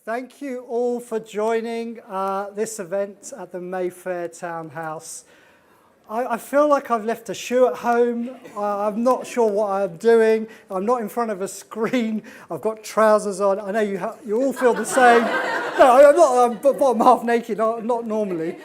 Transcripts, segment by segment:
Thank you all for joining this event at the Mayfair Townhouse. I feel like I've left a shoe at home. I'm not sure what I'm doing. I'm not in front of a screen. I've got trousers on. I know you all feel the same. No, I'm not. I'm bottom half naked, not normally.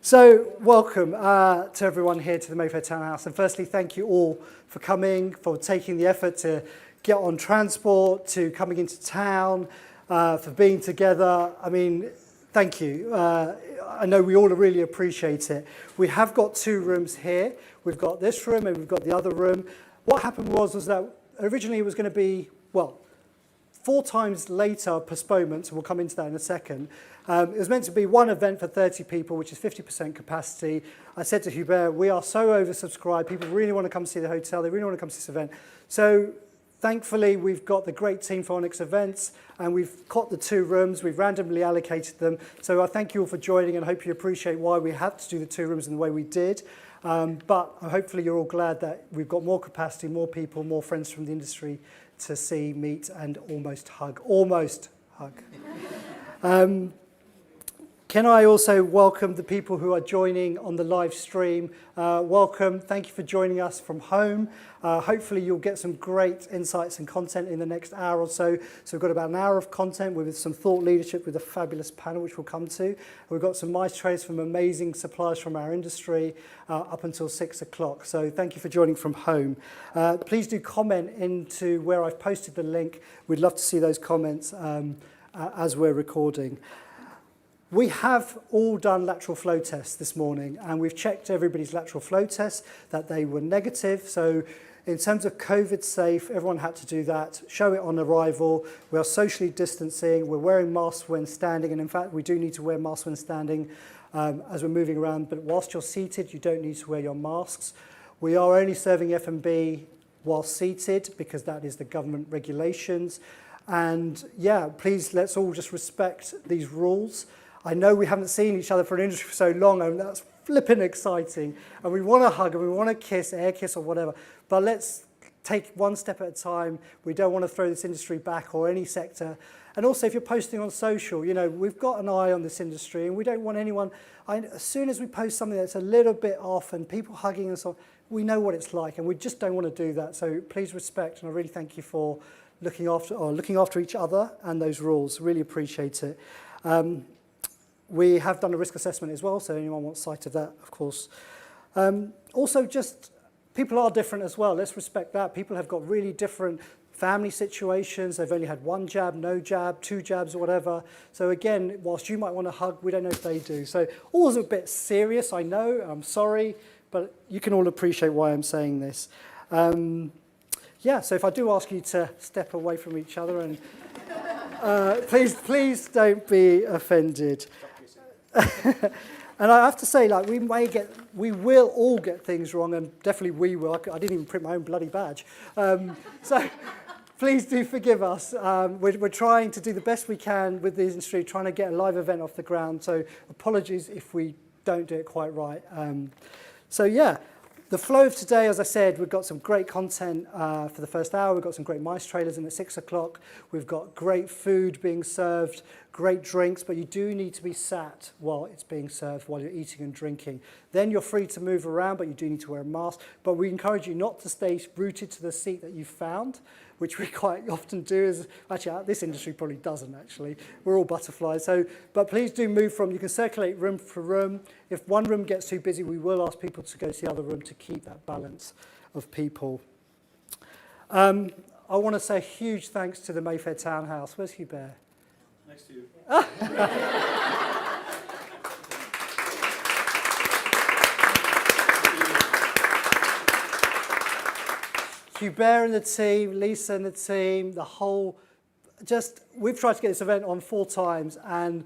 So welcome to everyone here to the Mayfair Townhouse. And firstly, thank you all for coming, for taking the effort to get on transport, to coming into town, for being together. I mean, thank you. I know we all really appreciate it. We have got two rooms here. We've got this room and we've got the other room. What happened was that originally it was going to be, 4 times later postponements, and we'll come into that in a second. It was meant to be one event for 30 people, which is 50% capacity. I said to Hubert, we are so oversubscribed. People really want to come see the hotel. They really want to come to this event. So thankfully, we've got the great team for Onyx Events, and we've got the 2 rooms. We've randomly allocated them. So I thank you all for joining, and I hope you appreciate why we had to do the 2 rooms in the way we did. But hopefully you're all glad that we've got more capacity, more people, more friends from the industry to see, meet, and almost hug. Almost hug. Can I also welcome the people who are joining on the live stream? Welcome. Thank you for joining us from home. Hopefully you'll get some great insights and content in the next hour or so. So we've got about an hour of content with some thought leadership with a fabulous panel, which we'll come to. We've got some nice trays from amazing suppliers from our industry up until 6 o'clock. So thank you for joining from home. Please do comment into where I've posted the link. We'd love to see those comments as we're recording. We have all done lateral flow tests this morning, and we've checked everybody's lateral flow tests, that they were negative. So in terms of COVID safe, everyone had to do that, show it on arrival. We are socially distancing. We're wearing masks when standing, and in fact, we do need to wear masks when standing as we're moving around. But whilst you're seated, you don't need to wear your masks. We are only serving F&B while seated because that is the government regulations. And yeah, please, let's all just respect these rules. I know we haven't seen each other for an industry for so long, and that's flipping exciting. And we want to hug and we want to kiss, air kiss or whatever. But let's take one step at a time. We don't want to throw this industry back or any sector. And also, if you're posting on social, you know, we've got an eye on this industry, and we don't want anyone. As soon as we post something that's a little bit off and people hugging and so on, we know what it's like, and we just don't want to do that. So please respect, and I really thank you for looking after each other and those rules. Really appreciate it. We have done a risk assessment as well, so anyone wants sight of that, of course. Also, just people are different as well. Let's respect that. People have got really different family situations. They've only had 1 jab, no jab, 2 jabs or whatever. So again, whilst you might want to hug, we don't know if they do. So all is a bit serious, I know. I'm sorry, but you can all appreciate why I'm saying this. Yeah, so if I do ask you to step away from each other, and please don't be offended. And I have to say, like, we will all get things wrong, and definitely we will. I didn't even print my own bloody badge. So please do forgive us. We're trying to do the best we can with the industry, trying to get a live event off the ground. So apologies if we don't do it quite right. So yeah. The flow of today, as I said, we've got some great content for the first hour. We've got some great mice trailers in at 6 o'clock. We've got great food being served, great drinks, but you do need to be sat while it's being served, while you're eating and drinking. Then you're free to move around, but you do need to wear a mask. But we encourage you not to stay rooted to the seat that you found, which we quite often do. Actually, this industry probably doesn't, actually. We're all butterflies. But please do move you can circulate room for room. If one room gets too busy, we will ask people to go to the other room to keep that balance of people. I want to say a huge thanks to the Mayfair Townhouse. Where's Hubert? Next to you. Hubert and the team, Lisa and the team, we've tried to get this event on 4 times, and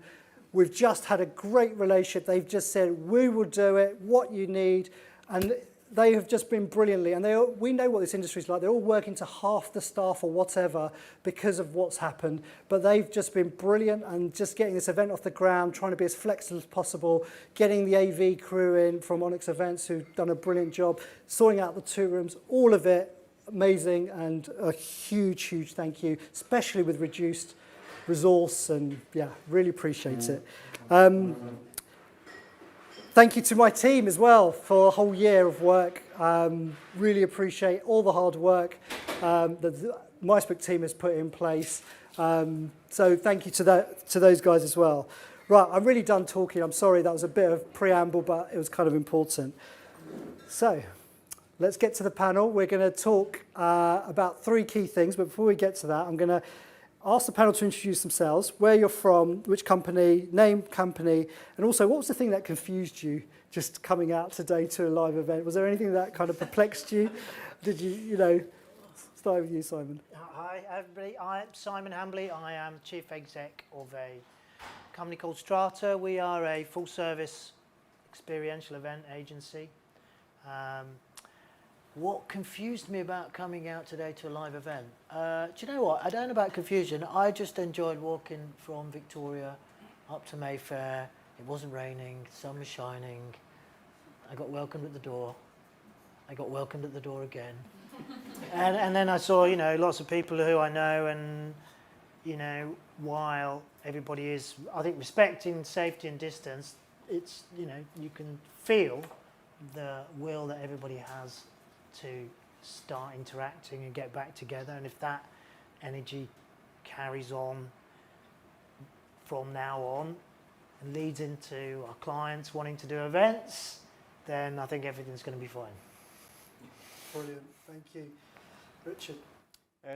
we've just had a great relationship. They've just said, we will do it, what you need, and they have just been brilliantly, and we know what this industry is like. They're all working to half the staff or whatever because of what's happened, but they've just been brilliant, and just getting this event off the ground, trying to be as flexible as possible, getting the AV crew in from Onyx Events who've done a brilliant job, sorting out the 2 rooms, all of it amazing, and a huge thank you, especially with reduced resource, and yeah, really appreciate it. Thank you to my team as well for a whole year of work. Really appreciate all the hard work that the MySbook team has put in place. So thank you to those guys as well. Right, I'm really done talking. I'm sorry, that was a bit of preamble, but it was kind of important. So let's get to the panel. We're going to talk about 3 key things, but before we get to that, I'm going to ask the panel to introduce themselves, where you're from, which company, name, company, and also what was the thing that confused you just coming out today to a live event? Was there anything that kind of perplexed you? Did you start with you, Simon? Hi, everybody. I'm Simon Hambley. I am Chief Exec of a company called Strata. We are a full-service experiential event agency. What confused me about coming out today to a live event? Do you know what? I don't know about confusion. I just enjoyed walking from Victoria up to Mayfair. It wasn't raining, the sun was shining. I got welcomed at the door. I got welcomed at the door again. and then I saw, lots of people who I know, and, while everybody is, I think, respecting safety and distance, it's, you can feel the will that everybody has to start interacting and get back together, and if that energy carries on from now on and leads into our clients wanting to do events, then I think everything's going to be fine. Brilliant, thank you. Richard.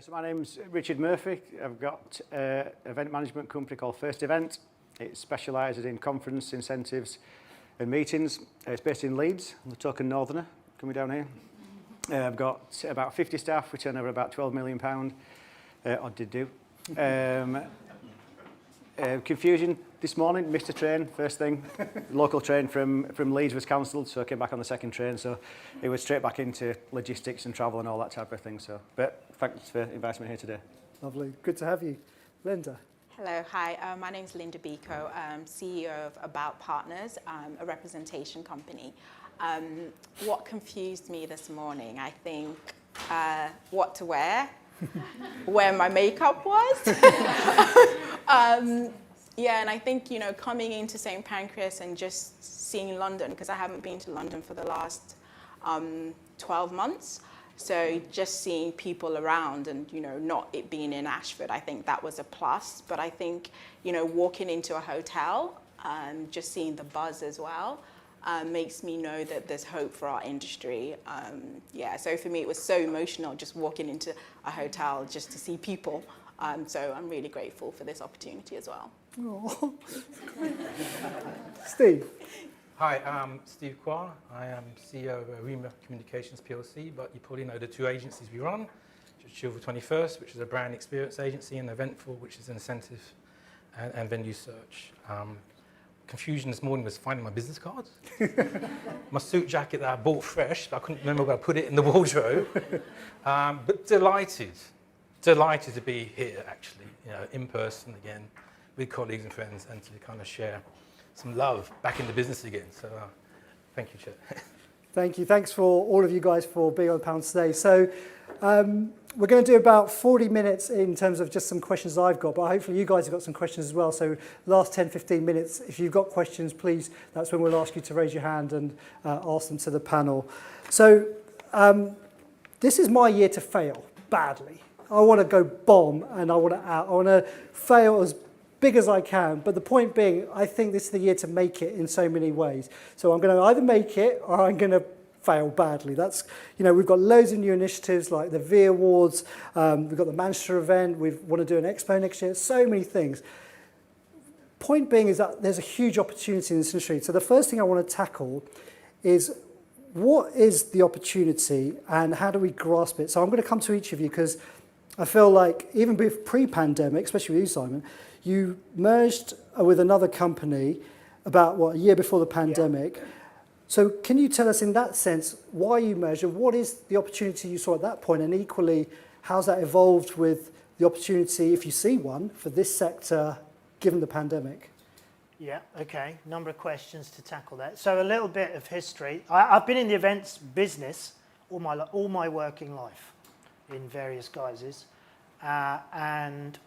So my name's Richard Murphy. I've got an event management company called First Event. It specialises in conference incentives and meetings. It's based in Leeds. I'm the token northerner coming down here. I've got about 50 staff. We turn over about £12 million, or did do. Confusion this morning, missed a train, first thing. Local train from Leeds was cancelled, so I came back on the second train. So it was straight back into logistics and travel and all that type of thing. So, but thanks for inviting me here today. Lovely, good to have you. Linda. Hello, hi. My name's Linda Bekoe, CEO of About Partners, a representation company. What confused me this morning, I think, what to wear, where my makeup was. Yeah, and I think, coming into St. Pancras and just seeing London, because I haven't been to London for the last 12 months. So just seeing people around and, not it being in Ashford, I think that was a plus. But I think, walking into a hotel, just seeing the buzz as well, makes me know that there's hope for our industry. Yeah, so for me, it was so emotional just walking into a hotel just to see people. So I'm really grateful for this opportunity as well. Oh, Steve. Hi, I'm Steve Quah. I am CEO of Arima Communications PLC, but you probably know the 2 agencies we run, which is Cheerful 21st, which is a brand experience agency, and Eventful, which is an incentive and venue search. Confusion this morning was finding my business cards. My suit jacket that I bought fresh, I couldn't remember where I put it in the wardrobe. But delighted to be here, actually, in person again, with colleagues and friends, and to kind of share some love back in the business again. So thank you, Chair. Thank you. Thanks for all of you guys for being on the panel today. So we're going to do about 40 minutes in terms of just some questions I've got, but hopefully you guys have got some questions as well. So last 10, 15 minutes, if you've got questions, please, that's when we'll ask you to raise your hand and ask them to the panel. So this is my year to fail badly. I want to go bomb and I want to fail as big as I can, but the point being, I think this is the year to make it in so many ways. So I'm going to either make it or I'm going to fail badly. That's, we've got loads of new initiatives like the V Awards, we've got the Manchester event, we want to do an expo next year, so many things. Point being is that there's a huge opportunity in this industry. So the first thing I want to tackle is what is the opportunity and how do we grasp it? So I'm going to come to each of you because I feel like even pre-pandemic, especially with you, Simon, you merged with another company about, a year before the pandemic. Yeah. So can you tell us in that sense why you merged and what is the opportunity you saw at that point, and equally, how's that evolved with the opportunity, if you see one, for this sector given the pandemic? Yeah, okay. Number of questions to tackle that. So a little bit of history. I've been in the events business all my working life in various guises. And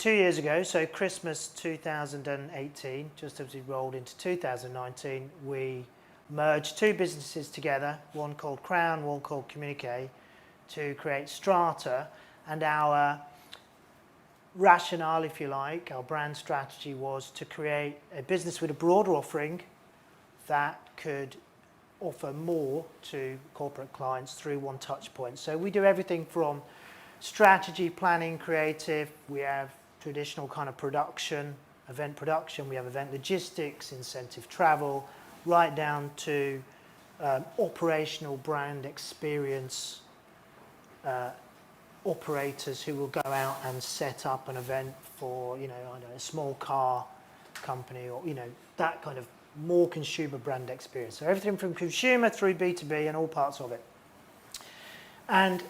2 years ago, so Christmas 2018, just as we rolled into 2019, we merged two businesses together, one called Crown, one called Communique, to create Strata. And our rationale, if you like, our brand strategy was to create a business with a broader offering that could offer more to corporate clients through one touch point. So we do everything from strategy, planning, creative. We have traditional kind of production, event production. We have event logistics, incentive travel, right down to operational brand experience operators who will go out and set up an event for, I don't know, a small car company, or, that kind of more consumer brand experience. So everything from consumer through B2B and all parts of it. And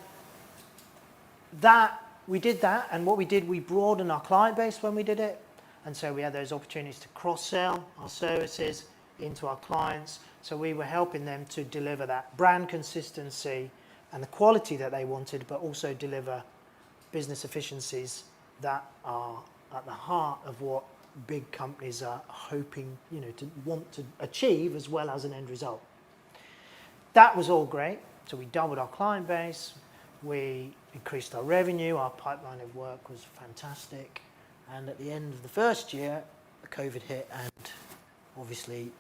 we did that, and what we did, we broadened our client base when we did it. And so we had those opportunities to cross-sell our services into our clients. So we were helping them to deliver that brand consistency and the quality that they wanted, but also deliver business efficiencies that are at the heart of what big companies are hoping, to want to achieve, as well as an end result. That was all great. So we doubled our client base, we increased our revenue, our pipeline of work was fantastic. And at the end of the first year, the COVID hit, and obviously,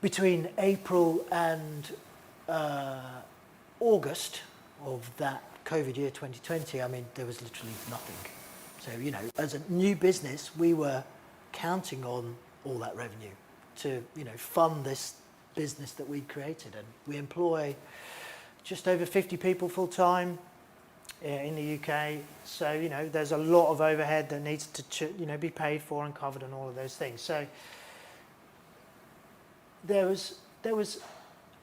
between April and August of that COVID year 2020, there was literally nothing. So, as a new business, we were counting on all that revenue to, fund this business that we created. And we employ just over 50 people full time in the UK. So, there's a lot of overhead that needs to, be paid for and covered and all of those things. So there was,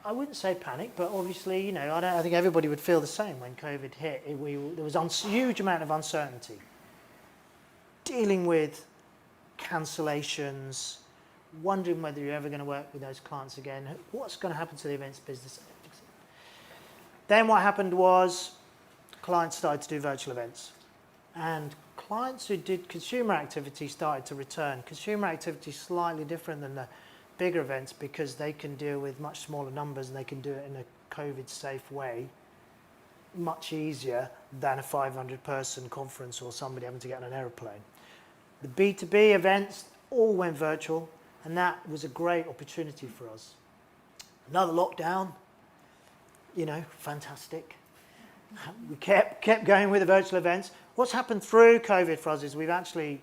I wouldn't say panic, but obviously, I think everybody would feel the same when COVID hit. There was a huge amount of uncertainty. Dealing with cancellations, wondering whether you're ever going to work with those clients again, what's going to happen to the events business. Then what happened was clients started to do virtual events, and clients who did consumer activity started to return. Consumer activity is slightly different than the bigger events because they can deal with much smaller numbers and they can do it in a COVID safe way, much easier than a 500-person conference or somebody having to get on an aeroplane. The B2B events all went virtual, and that was a great opportunity for us. Another lockdown, fantastic. We kept going with the virtual events. What's happened through COVID for us is and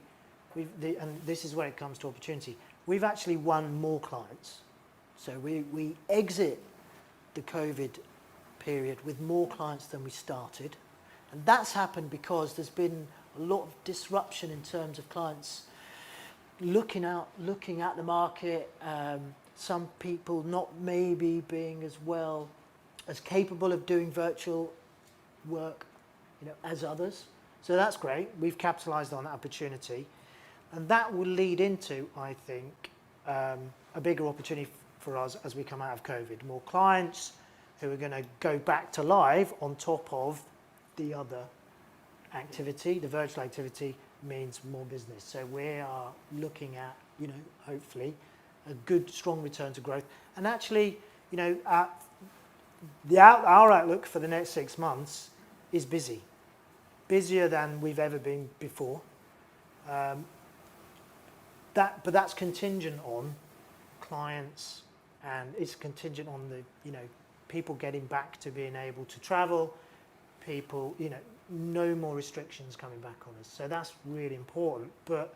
this is where it comes to opportunity, we've actually won more clients. So we exit the COVID period with more clients than we started. And that's happened because there's been a lot of disruption in terms of clients looking at the market, some people not maybe being as capable of doing virtual work, as others. So that's great. We've capitalized on that opportunity. And that will lead into, I think, a bigger opportunity for us as we come out of COVID. More clients who are going to go back to live on top of the other activity. The virtual activity means more business. So we are looking at, hopefully, a good, strong return to growth. And actually, our outlook for the next 6 months is busy. Busier than we've ever been before. But that's contingent on clients, and it's contingent on the people getting back to being able to travel, people no more restrictions coming back on us. So that's really important, but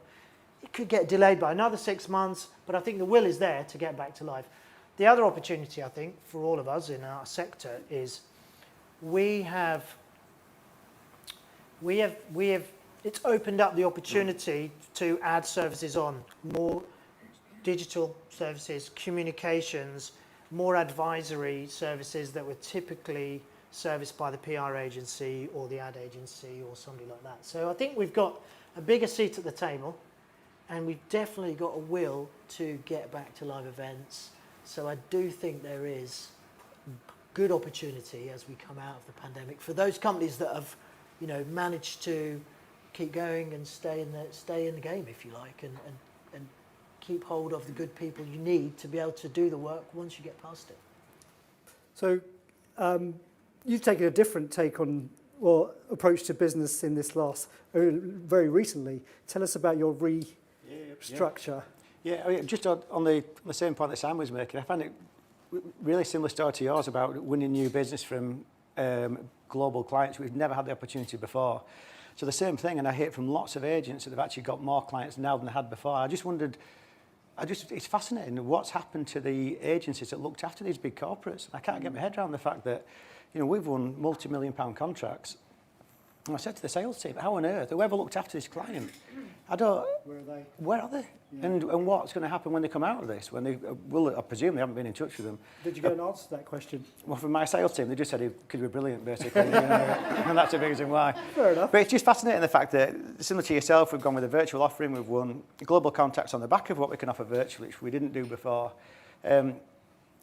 it could get delayed by another 6 months, but I think the will is there to get back to life. The other opportunity, I think, for all of us in our sector is it's opened up the opportunity to add services on, more digital services, communications, more advisory services that were typically serviced by the PR agency or the ad agency or somebody like that. So I think we've got a bigger seat at the table, and we've definitely got a will to get back to live events. So I do think there is good opportunity as we come out of the pandemic for those companies that have managed to keep going and stay in the game, if you like, and keep hold of the good people you need to be able to do the work once you get past it. So you've taken a different take on or approach to business in this last, very recently. Tell us about your restructure. Yeah, I mean, just on the same point that Sam was making, I found it really similar story to yours about winning new business from global clients we've never had the opportunity before. So the same thing, and I hear it from lots of agents that they've actually got more clients now than they had before. I just wondered, it's fascinating what's happened to the agencies that looked after these big corporates. I can't get my head around the fact that, we've won multi-million-pound contracts. And I said to the sales team, how on earth, whoever looked after this client, where are they? Yeah. And what's going to happen when they come out of this? When I presume they haven't been in touch with them. Did you get an answer to that question? Well, from my sales team, they just said he could be brilliant, basically. And that's the reason why. Fair enough. But it's just fascinating the fact that, similar to yourself, we've gone with a virtual offering. We've won global contacts on the back of what we can offer virtually, which we didn't do before.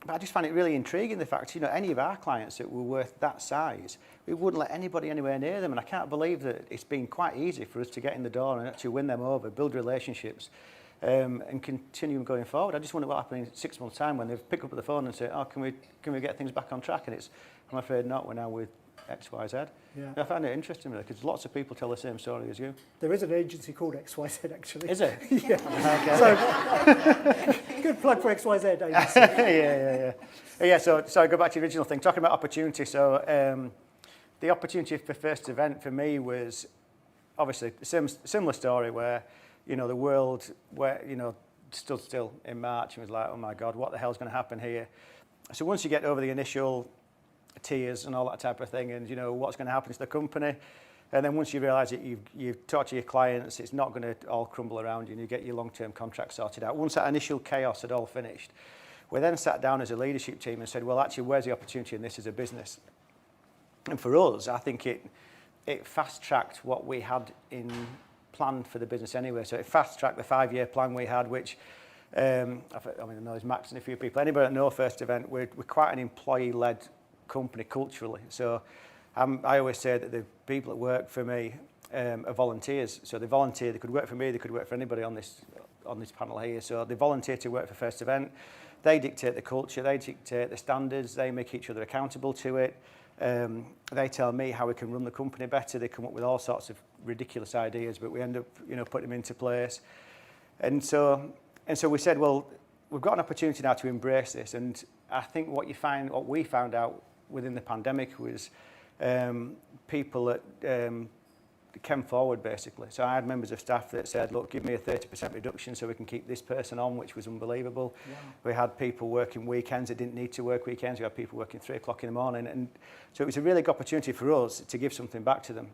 But I just find it really intriguing, the fact, any of our clients that were worth that size, we wouldn't let anybody anywhere near them. And I can't believe that it's been quite easy for us to get in the door and actually win them over, build relationships, and continue going forward. I just wonder what happens in 6 months' time when they've picked up the phone and say, can we get things back on track? And I'm afraid not, we're now with X, Y, Z. Yeah. I find it interesting, really, because lots of people tell the same story as you. There is an agency called XYZ, actually. Is it? Yeah. Okay. So, good plug for XYZ agency. Yeah, so I go back to the original thing, talking about opportunity. So the opportunity for first event for me was obviously a similar story where, the world stood still in March and was like, oh my God, what the hell's going to happen here? So once you get over the initial tears and all that type of thing, and what's going to happen to the company, and then once you realise that you've talked to your clients, it's not going to all crumble around you, and you get your long-term contract sorted out. Once that initial chaos had all finished, we then sat down as a leadership team and said, well, actually, where's the opportunity in this as a business? And for us, I think it fast-tracked what we had in planned for the business anyway. So it fast-tracked the 5-year plan we had, which I know there's Max and a few people. Anybody that know First Event, we're quite an employee-led company culturally. So I always say that the people that work for me are volunteers. So they volunteer. They could work for me. They could work for anybody on this panel here. So they volunteer to work for First Event. They dictate the culture. They dictate the standards. They make each other accountable to it. They tell me how we can run the company better. They come up with all sorts of ridiculous ideas, but we end up, putting them into place. And so we said, well, we've got an opportunity now to embrace this. And I think what we found out within the pandemic was people that came forward, basically. So I had members of staff that said, look, give me a 30% reduction so we can keep this person on, which was unbelievable. Yeah. We had people working weekends that didn't need to work weekends. We had people working 3 o'clock in the morning. And so it was a really good opportunity for us to give something back to them.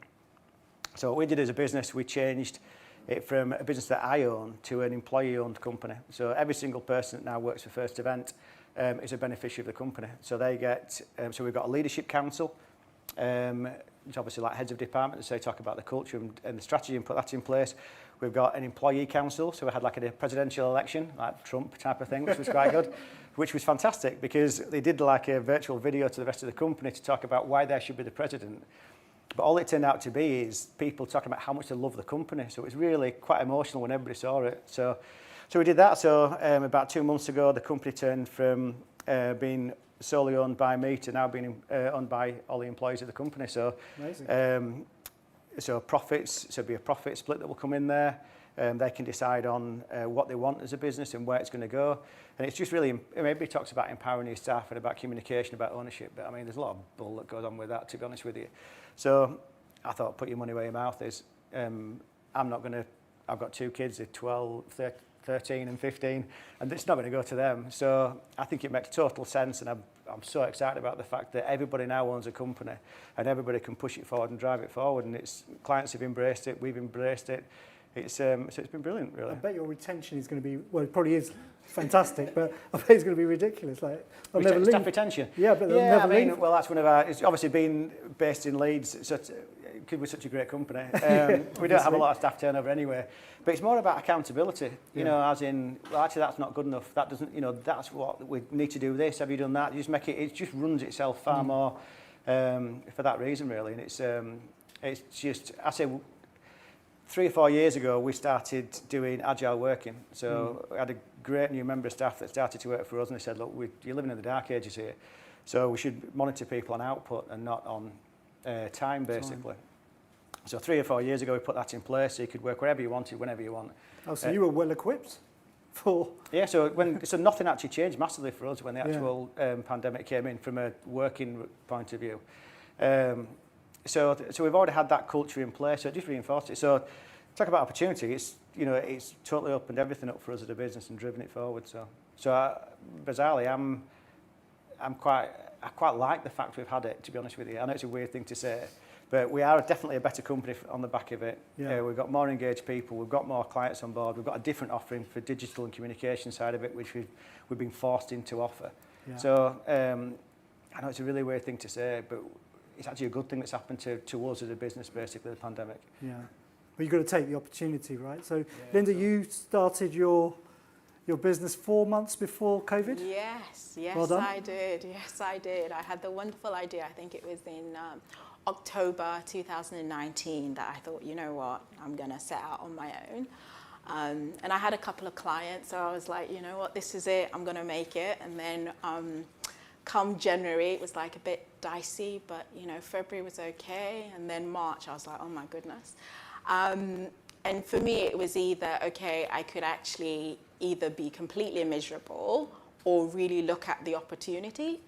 So what we did as a business, we changed it from a business that I own to an employee-owned company. So every single person that now works for First Event is a beneficiary of the company. So they get, so we've got a leadership council, which obviously like heads of department, so they talk about the culture and the strategy and put that in place. We've got an employee council, so we had like a presidential election, like Trump type of thing, which was quite good, which was fantastic because they did like a virtual video to the rest of the company to talk about why they should be the president. But all it turned out to be is people talking about how much they love the company. So it was really quite emotional when everybody saw it. So we did that. So about 2 months ago, the company turned from being solely owned by me to now being owned by all the employees of the company. So, so profits, so it'll be a profit split that will come in there. They can decide on what they want as a business and where it's going to go. And it's just really, everybody talks about empowering your staff and about communication, about ownership. But I mean, there's a lot of bull that goes on with that, to be honest with you. So I thought, put your money where your mouth is. I've got 2 kids, they're 12, 13 and 15, and it's not going to go to them. So I think it makes total sense, and I'm so excited about the fact that everybody now owns a company and everybody can push it forward and drive it forward, and clients have embraced it, we've embraced it. So it's been brilliant, really. I bet your retention is going to be, well, it probably is fantastic, but I bet it's going to be ridiculous. Like, they'll never leave. Staff retention? Yeah, but they'll never leave. Well, that's one of our, it's obviously being based in Leeds, it could be such a great company. We don't have a lot of staff turnover anyway, but it's more about accountability, you know, as in, well, actually that's not good enough, that doesn't, that's what we need to do this, have you done that? You just make it just runs itself far more for that reason, really. And it's just, I say, 3 or 4 years ago, we started doing agile working. So we had a great new member of staff that started to work for us, and they said, look, you're living in the dark ages here, so we should monitor people on output and not on time, basically. So 3 or 4 years ago, we put that in place, so you could work wherever you wanted, whenever you want. Oh, so you were well equipped for... Yeah, so nothing actually changed massively for us when the actual pandemic came in from a working point of view. So we've already had that culture in place, so it just reinforced it. So talk about opportunity, it's totally opened everything up for us as a business and driven it forward. So bizarrely, I quite like the fact we've had it, to be honest with you. I know it's a weird thing to say, but we are definitely a better company on the back of it. Yeah. We've got more engaged people, we've got more clients on board, we've got a different offering for digital and communication side of it, which we've been forced into offer. Yeah. So I know it's a really weird thing to say, but it's actually a good thing that's happened to us as a business, basically, the pandemic. Yeah. Well, you've got to take the opportunity, right? So, Linda, you started your business 4 months before COVID? Yes, Well done. I did. Yes, I did. I had the wonderful idea, I think it was in October 2019, that I thought, you know what, I'm going to set out on my own. And I had a couple of clients, so I was like, you know what, this is it, I'm going to make it. And then come January, it was like a bit dicey, but February was okay. And then March, I was like, oh my goodness. And for me, it was either, okay, I could actually either be completely miserable or really look at the opportunity.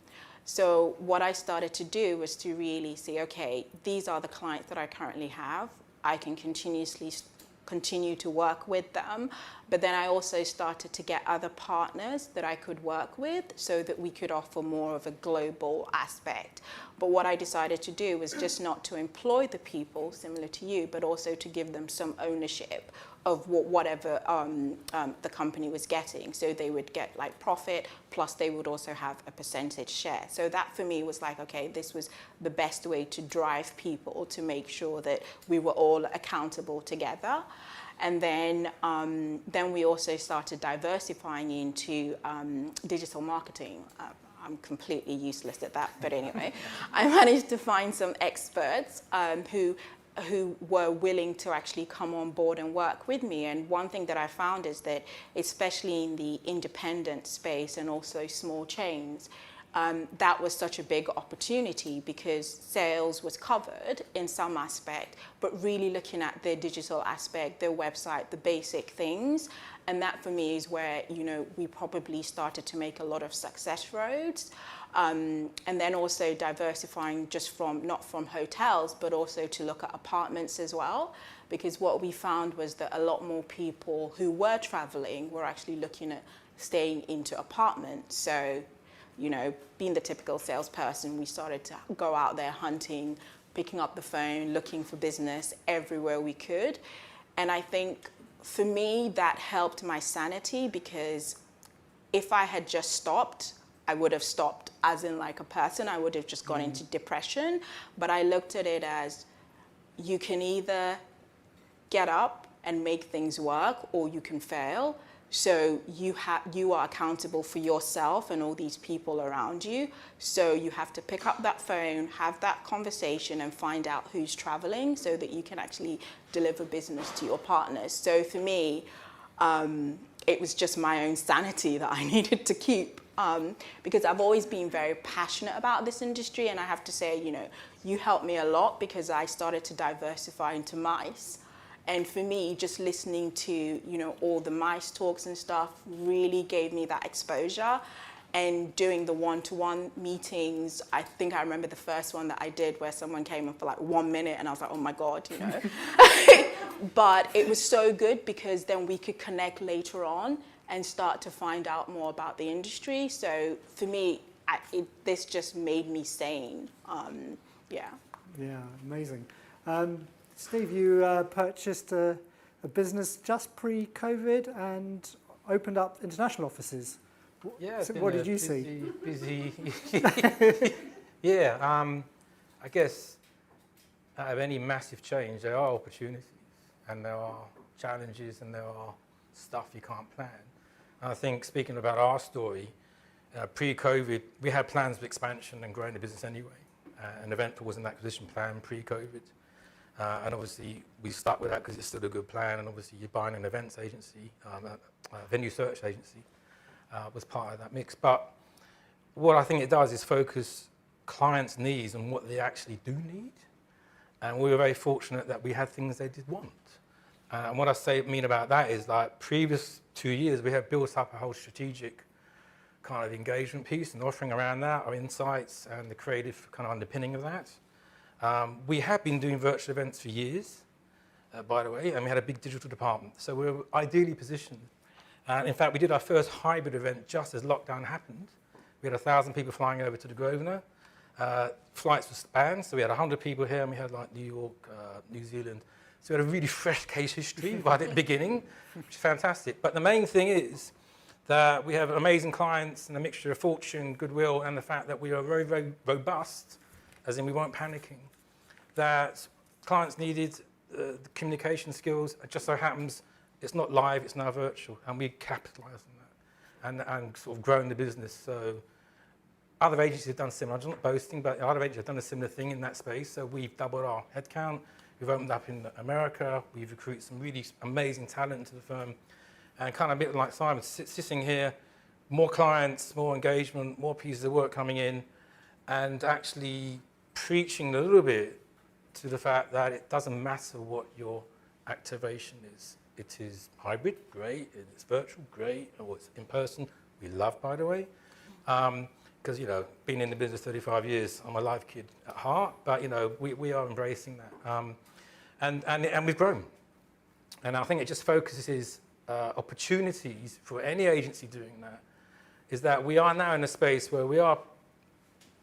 So what I started to do was to really see, okay, these are the clients that I currently have. I can continue to work with them, but then I also started to get other partners that I could work with so that we could offer more of a global aspect. But what I decided to do was just not to employ the people, similar to you, but also to give them some ownership of whatever the company was getting. So they would get like profit, plus they would also have a percentage share. So that for me was like, okay, this was the best way to drive people to make sure that we were all accountable together. And then we also started diversifying into digital marketing. I'm completely useless at that, but anyway, I managed to find some experts who were willing to actually come on board and work with me. And one thing that I found is that, especially in the independent space and also small chains, that was such a big opportunity because sales was covered in some aspect, but really looking at their digital aspect, their website, the basic things. And that for me is where, we probably started to make a lot of success roads. And then also diversifying just not from hotels, but also to look at apartments as well. Because what we found was that a lot more people who were traveling were actually looking at staying into apartments. So, being the typical salesperson, we started to go out there hunting, picking up the phone, looking for business everywhere we could. And I think for me, that helped my sanity, because if I had just stopped, I would have stopped as in like a person. I would have just gone into depression. But I looked at it as, you can either get up and make things work, or you can fail. So you are accountable for yourself and all these people around you. So you have to pick up that phone, have that conversation, and find out who's traveling so that you can actually deliver business to your partners. So for me, it was just my own sanity that I needed to keep. Because I've always been very passionate about this industry, and I have to say, you helped me a lot, because I started to diversify into mice. And for me, just listening to, all the mice talks and stuff really gave me that exposure. And doing the one-to-one meetings, I think I remember the first one that I did where someone came in for like 1 minute and I was like, oh my God, But it was so good, because then we could connect later on and start to find out more about the industry. So for me, this just made me sane. Yeah, amazing. Steve, you purchased a business just pre-COVID and opened up international offices. Yeah, So what did you see? Busy. Yeah, I guess out of any massive change, there are opportunities and there are challenges and there are stuff you can't plan. And I think, speaking about our story, pre-COVID, we had plans of expansion and growing the business anyway. An Eventful was an acquisition plan pre-COVID. And obviously, we stuck with that because it's still a good plan. And obviously, you're buying an events agency, venue search agency was part of that mix. But what I think it does is focus clients' needs on what they actually do need. And we were very fortunate that we had things they did want. And what I mean about that is, like, previous 2 years, we have built up a whole strategic kind of engagement piece and offering around that, our insights and the creative kind of underpinning of that. We have been doing virtual events for years, by the way, and we had a big digital department. So we were ideally positioned. In fact, we did our first hybrid event just as lockdown happened. We had 1,000 people flying over to the Grosvenor. Flights were spanned, so we had 100 people here, and we had like New York, New Zealand. So we had a really fresh case history right at the beginning, which is fantastic. But the main thing is that we have amazing clients and a mixture of fortune, goodwill, and the fact that we are very, very robust, as in we weren't panicking. That clients needed the communication skills. It just so happens it's not live, it's now virtual, and we capitalised on that and sort of grown the business. So other agencies have done similar. I'm not boasting, but other agencies have done a similar thing in that space. So we've doubled our headcount. We've opened up in America. We've recruited some really amazing talent into the firm. And kind of a bit like Simon, sitting here, more clients, more engagement, more pieces of work coming in, and actually preaching a little bit to the fact that it doesn't matter what your activation is. It is hybrid, great. It's virtual, great. Or it's in person, we love, by the way. Because, you know, being in the business 35 years, I'm a live kid at heart, but, you know, we are embracing that. And we've grown. And I think it just focuses opportunities for any agency doing that, is that we are now in a space where we are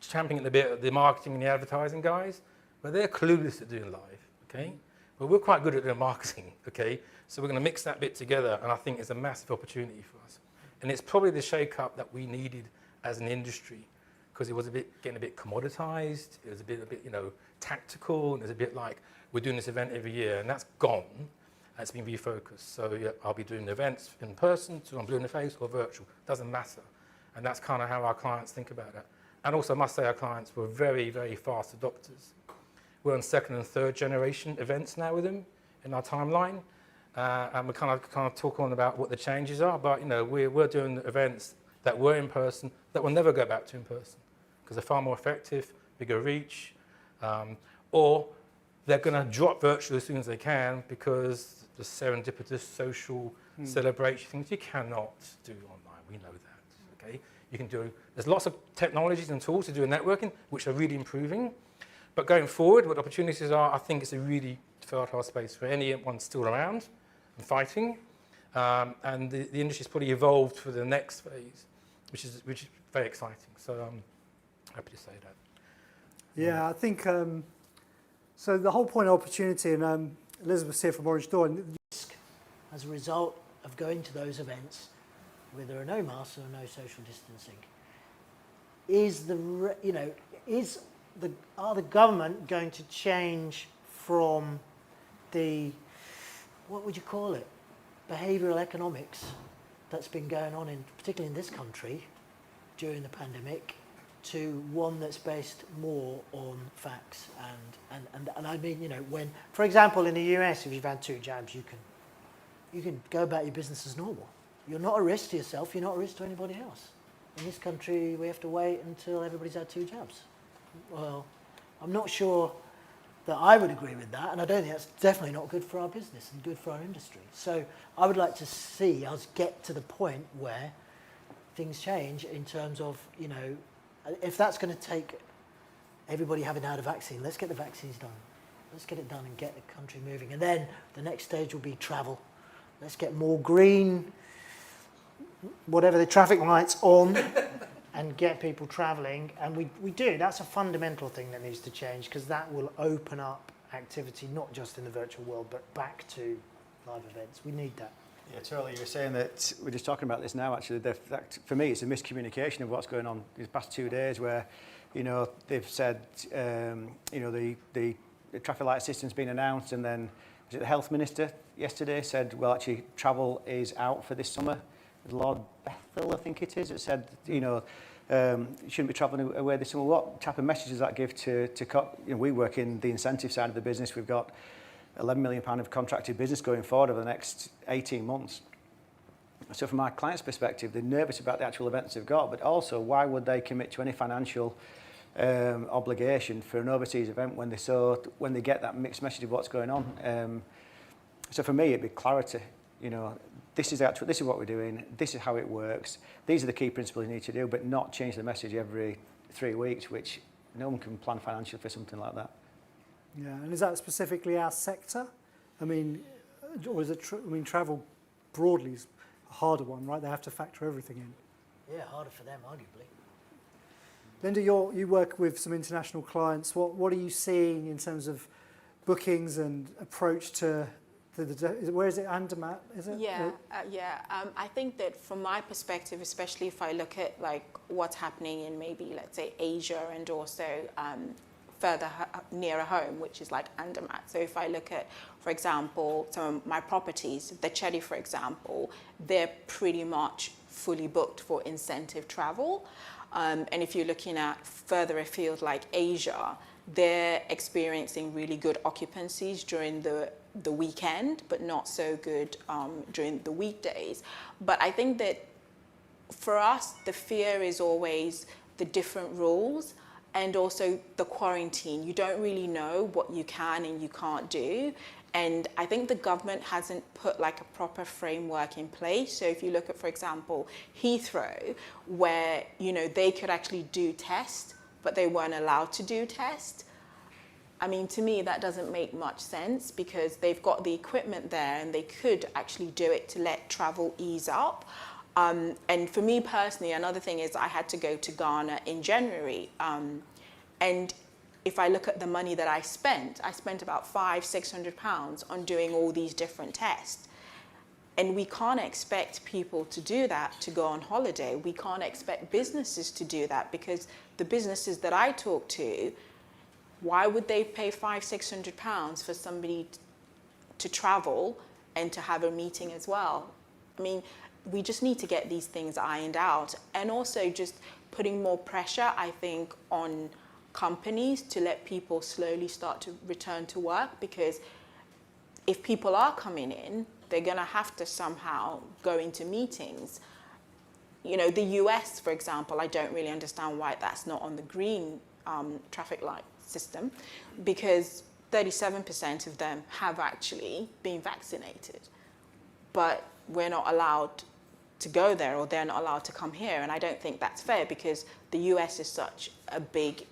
championing a bit of the marketing and the advertising guys, but they're clueless at doing live, okay? But we're quite good at doing marketing, okay? So we're going to mix that bit together, and I think it's a massive opportunity for us. And it's probably the shake-up that we needed as an industry, because it was getting a bit commoditized, it was a bit, you know, tactical, and it was a bit like, we're doing this event every year, and that's gone. It's been refocused. So yeah, I'll be doing events in person, so I'm blue in the face, or virtual. Doesn't matter. And that's kind of how our clients think about it. And also, I must say, our clients were very, very fast adopters. We're on second and third generation events now with them in our timeline. And we kind of talk on about what the changes are. But, you know, we're doing events that were in person that will never go back to in person because they're far more effective, bigger reach, or they're going to drop virtual as soon as they can because the serendipitous social celebration things you cannot do online. We know that, okay? You can do, there's lots of technologies and tools to do networking, which are really improving. But going forward, what opportunities are, I think it's a really fertile space for anyone still around and fighting. And the industry's probably evolved for the next phase, which is very exciting. So I'm happy to say that. Yeah, I think, so the whole point of opportunity, and Elizabeth's here from Orange Door. As a result of going to those events where there are no masks or no social distancing, are the government going to change from the, what would you call it, behavioural economics that's been going on particularly in this country during the pandemic, to one that's based more on facts and I mean, you know, when, for example, in the US, if you've had 2 jabs, you can go about your business as normal. You're not a risk to yourself, you're not a risk to anybody else. In this country, we have to wait until everybody's had 2 jabs. Well, I'm not sure that I would agree with that, and I don't think that's definitely not good for our business and good for our industry. So I would like to see us get to the point where things change in terms of, you know, if that's going to take everybody having had a vaccine, let's get the vaccines done. Let's get it done and get the country moving. And then the next stage will be travel. Let's get more green, whatever the traffic lights on, and get people travelling. And we do. That's a fundamental thing that needs to change, because that will open up activity, not just in the virtual world, but back to live events. We need that. Yeah, totally. You were saying that we're just talking about this now. Actually, for me, it's a miscommunication of what's going on these past 2 days, where, you know, they've said, you know, the traffic light system's been announced, and then was it the health minister yesterday said, well, actually, travel is out for this summer. Lord Bethel, I think it is. It said, you know, You shouldn't be travelling away this summer. What type of message does that give to we work in the incentive side of the business. We've got £11 million of contracted business going forward over the next 18 months. So from our client's perspective, they're nervous about the actual events they've got, but also why would they commit to any financial obligation for an overseas event when they get that mixed message of what's going on? So for me, it'd be clarity. This is what we're doing. This is how it works. These are the key principles you need to do, but not change the message every 3 weeks, which no one can plan financially for something like that. Yeah, and is that specifically our sector? I mean, or is it? Travel broadly is a harder one, right? They have to factor everything in. Yeah, harder for them, arguably. Linda, you work with some international clients. What are you seeing in terms of bookings and approach to where is it? Andermatt, is it? Yeah, I think that from my perspective, especially if I look at like what's happening in maybe, let's say, Asia and also further nearer home, which is like Andermatt. So if I look at, for example, some of my properties, the Cherry, for example, they're pretty much fully booked for incentive travel. And if you're looking at further afield like Asia, they're experiencing really good occupancies during the weekend, but not so good during the weekdays. But I think that for us, the fear is always the different rules and also the quarantine. You don't really know what you can and you can't do. And I think the government hasn't put like a proper framework in place. So if you look at, for example, Heathrow, where, they could actually do tests, but they weren't allowed to do tests. I mean, to me, that doesn't make much sense because they've got the equipment there and they could actually do it to let travel ease up. And for me personally, another thing is I had to go to Ghana in January. And if I look at the money that I spent about £500-600 on doing all these different tests. And we can't expect people to do that to go on holiday. We can't expect businesses to do that because the businesses that I talk to, why would they pay £500-600 for somebody to travel and to have a meeting as well? I mean, we just need to get these things ironed out, and also just putting more pressure, I think, on companies to let people slowly start to return to work, because if people are coming in, they're going to have to somehow go into meetings. The US, for example, I don't really understand why that's not on the green traffic light system, because 37% of them have actually been vaccinated. But we're not allowed to go there, or they're not allowed to come here. And I don't think that's fair because the US is such a big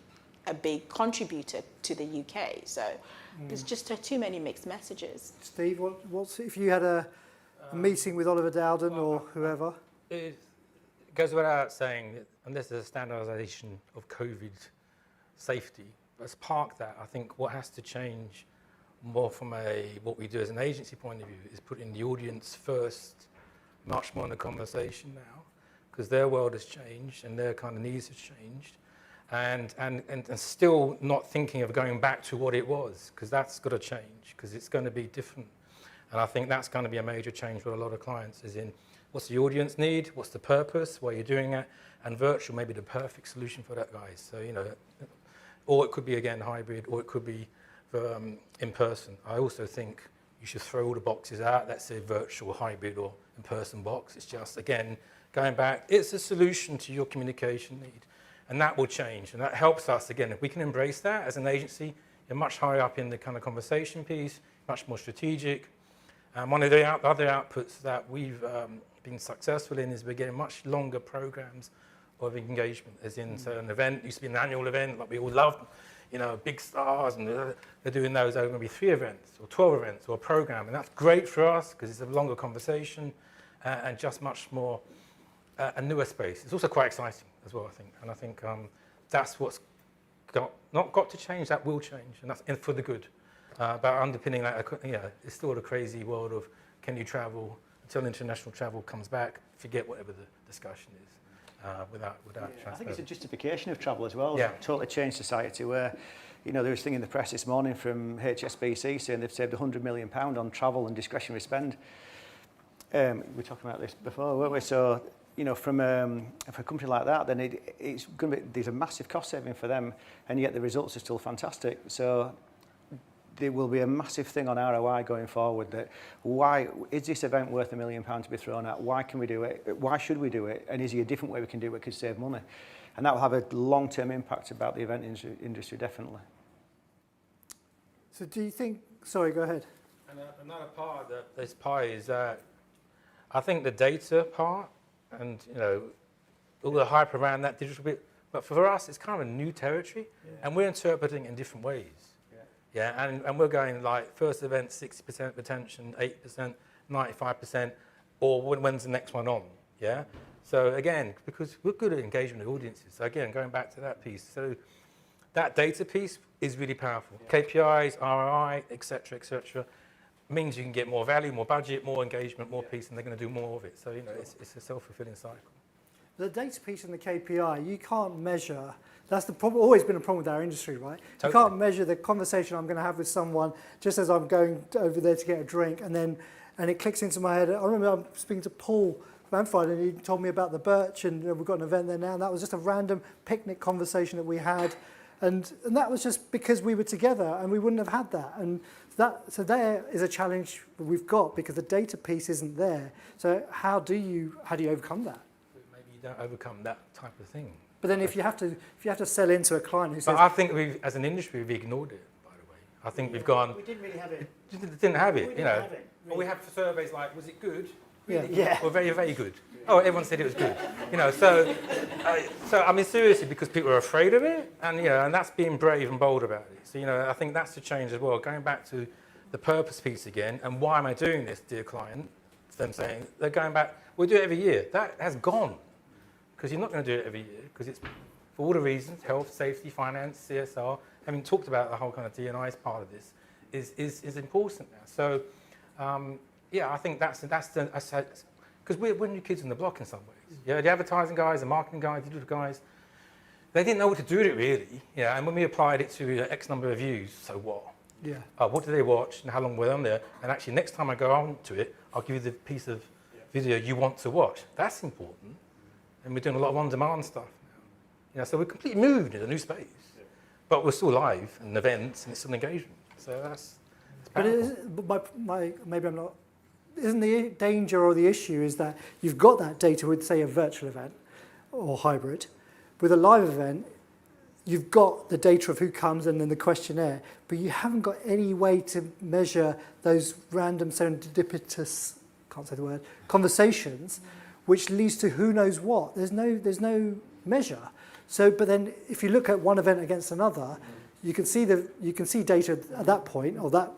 contributor to the UK. So there's just too many mixed messages. Steve, what's if you had a meeting with Oliver Dowden or whoever? It goes without saying, unless there's a standardisation of COVID safety, let's park that. I think what has to change more from what we do as an agency point of view is putting the audience first, much more in the conversation now, because their world has changed and their kind of needs have changed, and still not thinking of going back to what it was, because that's got to change, because it's going to be different. And I think that's going to be a major change for a lot of clients, is in what's the audience need, what's the purpose, why you're doing it, and virtual may be the perfect solution for that, guys. So, or it could be, again, hybrid, or it could be in person. I also think you should throw all the boxes out, let's say virtual, hybrid, or in-person box. It's just, again, going back, it's a solution to your communication need. And that will change, and that helps us, again, if we can embrace that as an agency, you're much higher up in the kind of conversation piece, much more strategic. And one of the other outputs that we've been successful in is we're getting much longer programs of engagement, as in, so an event used to be an annual event, like we all loved, big stars, and they're doing those over maybe 3 events, or 12 events, or a program, and that's great for us, because it's a longer conversation, and just much more a newer space. It's also quite exciting as well, I think, and I think that's what's not got to change, that will change, and that's for the good. But underpinning that, it's still a crazy world of can you travel until international travel comes back, forget whatever the discussion is, without I think it's a justification of travel as well. Yeah. Totally changed society where, there was a thing in the press this morning from HSBC saying they've saved £100 million on travel and discretionary spend. We were talking about this before, weren't we? So you know, from for a company like that, then it's going to be, there's a massive cost saving for them, and yet the results are still fantastic. So there will be a massive thing on ROI going forward. That why is this event worth £1 million to be thrown at? Why can we do it? Why should we do it? And is there a different way we can do it? We could save money, and that will have a long-term impact about the event industry definitely. So do you think? Sorry, go ahead. And another part of this pie is I think the data part, and you know, all the hype around that digital bit. But for us, it's kind of a new territory, and we're interpreting it in different ways. Yeah, and we're going like first event 60% retention, 8%, 95%, or when's the next one on? Yeah. So again, because we're good at engagement with audiences. So again, going back to that piece, so that data piece is really powerful. KPIs, ROI, etc., means you can get more value, more budget, more engagement, more piece, and they're going to do more of it. So you know, it's a self-fulfilling cycle. The data piece and the KPI, you can't measure. That's the problem. Always been a problem with our industry, right? Totally. You can't measure the conversation I'm going to have with someone just as I'm going over there to get a drink, and it clicks into my head. I remember I'm speaking to Paul Manfred, and he told me about the Birch, and we've got an event there now. And that was just a random picnic conversation that we had, and that was just because we were together, and we wouldn't have had that. And so there is a challenge we've got because the data piece isn't there. So how do you overcome that? Maybe you don't overcome that type of thing. But then if you have to sell into a client who says... But I think we've, as an industry, we've ignored it, by the way. I think we've gone... We didn't really have it. Didn't have it, We you didn't know. have it, Well, we have surveys like, was it good? Yeah. Yeah. Or very, very good. Oh, everyone said it was good. You know, so I mean, seriously, because people are afraid of it, and you know, and that's being brave and bold about it. So, you know, I think that's the change as well. Going back to the purpose piece again, and why am I doing this, dear client? It's them saying, they're going back, we do it every year. That has gone. Because you're not going to do it every year, because it's for all the reasons, health, safety, finance, CSR, having talked about the whole kind of D&I's part of this, is important now. So, yeah, I think that's because we're new kids on the block in some ways. Yeah, the advertising guys, the marketing guys, the digital guys, they didn't know what to do with it really. Yeah, and when we applied it to X number of views, so what? Yeah. What do they watch and how long were they on there? And actually, next time I go on to it, I'll give you the piece of video you want to watch. That's important. And we're doing a lot of on-demand stuff now. You know, so we're completely moved in a new space. But we're still live and events and it's still engagement. So that's powerful. But maybe I'm not... Isn't the danger or the issue is that you've got that data with, say, a virtual event or hybrid. With a live event, you've got the data of who comes and then the questionnaire, but you haven't got any way to measure those random serendipitous, can't say the word, conversations, which leads to who knows what. There's no measure. So, but then if you look at one event against another, you can see data at that point or that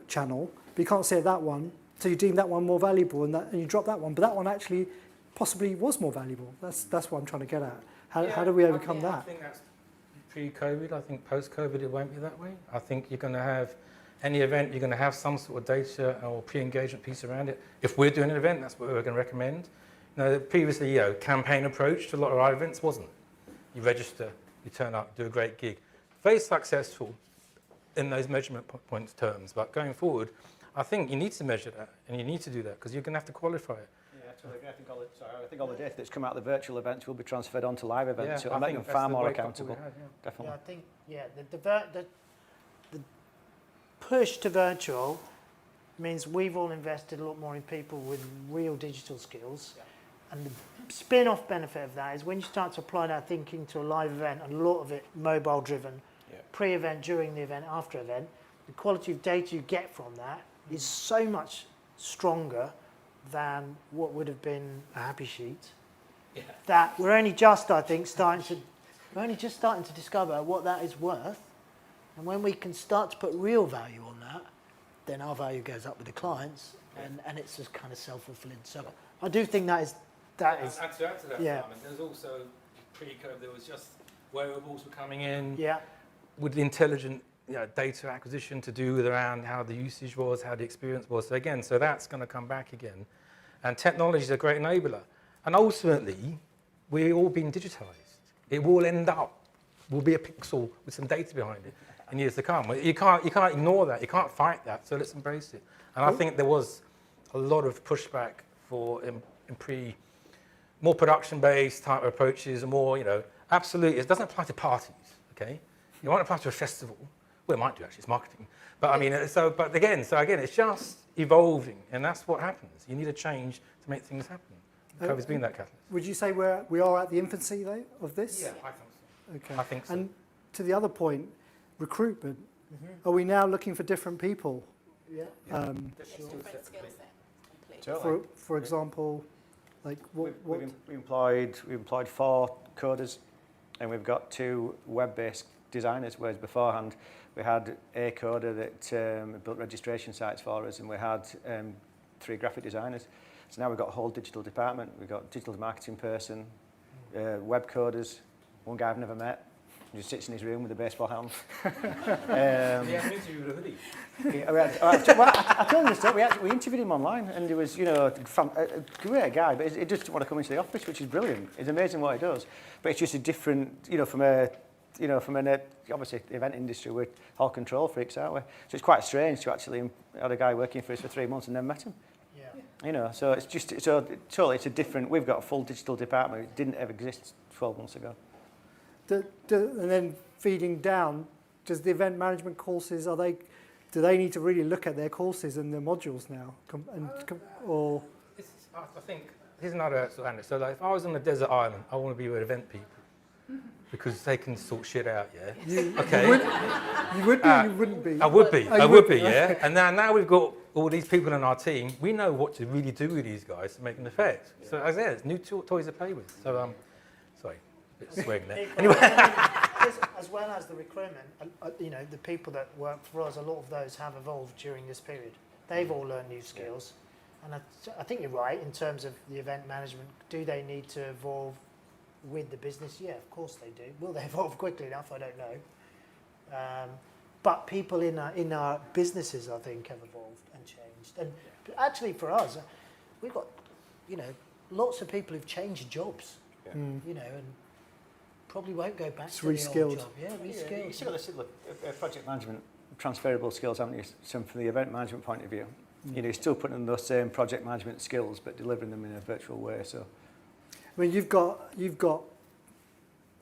channel, but you can't see at that one. So you deem that one more valuable, and you drop that one, but that one actually possibly was more valuable. That's what I'm trying to get at. How do we overcome that? I think that's pre-COVID. I think post-COVID it won't be that way. I think you're going to have any event, you're going to have some sort of data or pre-engagement piece around it. If we're doing an event, that's what we're going to recommend. You know, previously, you know, campaign approach to a lot of our events wasn't. You register, you turn up, do a great gig. Very successful in those measurement points terms, but going forward, I think you need to measure that, and you need to do that, because you're going to have to qualify it. Yeah, totally. I think all the data that's come out of the virtual events will be transferred onto live events, so I it'll make think them that's far the more wake-up accountable. call we had, Definitely. Yeah, I think, the push to virtual means we've all invested a lot more in people with real digital skills. Yeah. And the spin-off benefit of that is when you start to apply that thinking to a live event, and a lot of it mobile-driven, pre-event, during the event, after event, the quality of data you get from that is so much stronger than what would have been a happy sheet. Yeah. That we're only just, I think, starting to discover what that is worth. And when we can start to put real value on that, then our value goes up with the clients, and it's just kind of self-fulfilling. So I do think that is. And to add to that, yeah. Simon, there's also pre-COVID, there was just wearables were coming in. Yeah. With the intelligent data acquisition to do with around how the usage was, how the experience was. So that's going to come back again. And technology is a great enabler. And ultimately, we're all being digitized. It will end up, will be a pixel with some data behind it in years to come. You can't ignore that. You can't fight that. So let's embrace it. And I think there was a lot of pushback for in more production-based type of approaches, more, absolutely, it doesn't apply to parties, okay? It won't apply to a festival. Well, it might do actually, it's marketing. But I mean, but again, it's just evolving, and that's what happens. You need a change to make things happen. COVID's been that catalyst. Would you say we are at the infancy though of this? Yeah, I think so. Okay. I think so. And to the other point, recruitment. Are we now looking for different people? Yeah. There's different skills there. Completely. For example, like what? We employed 4 coders, and we've got 2 web-based designers, whereas beforehand we had a coder that built registration sites for us, and we had 3 graphic designers. So now we've got a whole digital department. We've got digital marketing person, web coders, one guy I've never met. He just sits in his room with a baseball helmet. Yeah, an interview with a hoodie. I told him this stuff. We interviewed him online, and he was, a great guy, but he just didn't want to come into the office, which is brilliant. It's amazing what he does, but it's just a different, from an obviously the event industry, we're all control freaks, aren't we? So it's quite strange to actually have a guy working for us for 3 months and then met him. Yeah. So it's just totally it's a different. We've got a full digital department. It didn't ever exist 12 months ago. And then feeding down, does the event management courses, do they need to really look at their courses and their modules now? Or I think, here's another sort of anecdote. So like, if I was on a desert island, I want to be with event people because they can sort shit out, yeah? Okay. you would be or you wouldn't be? I would be, Oh, I you would be, be, yeah? okay. And now we've got all these people in our team, we know what to really do with these guys to make them effect. So as I said, it's new toys to play with. So, sorry. Swearing there. Anyway. As well as the recruitment, the people that work for us, a lot of those have evolved during this period. They've all learned new skills. And I think you're right in terms of the event management. Do they need to evolve with the business? Yeah, of course they do. Will they evolve quickly enough? I don't know. But people in our businesses, I think, have evolved and changed. And actually for us, we've got, lots of people who've changed jobs, and probably won't go back to the old job. Yeah, reskilled. You've still got the project management, transferable skills, haven't you? Some from the event management point of view. You're still putting in those same project management skills, but delivering them in a virtual way. So, I mean, you've got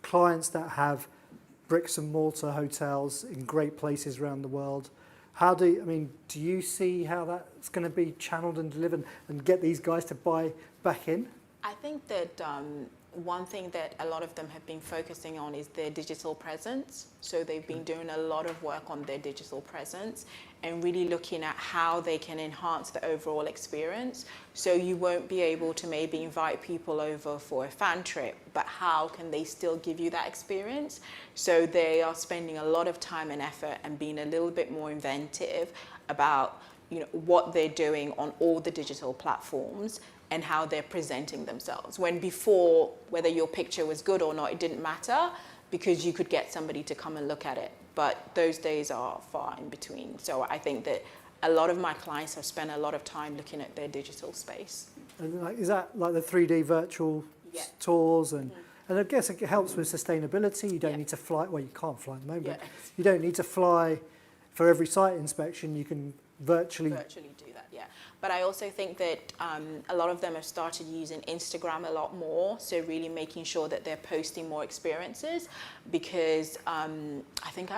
clients that have bricks and mortar hotels in great places around the world. Do you see how that's going to be channeled and delivered and get these guys to buy back in? I think that one thing that a lot of them have been focusing on is their digital presence. So they've been doing a lot of work on their digital presence and really looking at how they can enhance the overall experience. So you won't be able to maybe invite people over for a fan trip, but how can they still give you that experience? So they are spending a lot of time and effort and being a little bit more inventive about what they're doing on all the digital platforms and how they're presenting themselves. When before, whether your picture was good or not, it didn't matter because you could get somebody to come and look at it. But those days are far in between. So I think that a lot of my clients have spent a lot of time looking at their digital space. And is that like the 3D virtual tours? And I guess it helps with sustainability. You don't need to fly. Well, you can't fly at the moment. But you don't need to fly for every site inspection. You can virtually do that, yeah. But I also think that a lot of them have started using Instagram a lot more, so really making sure that they're posting more experiences, because I think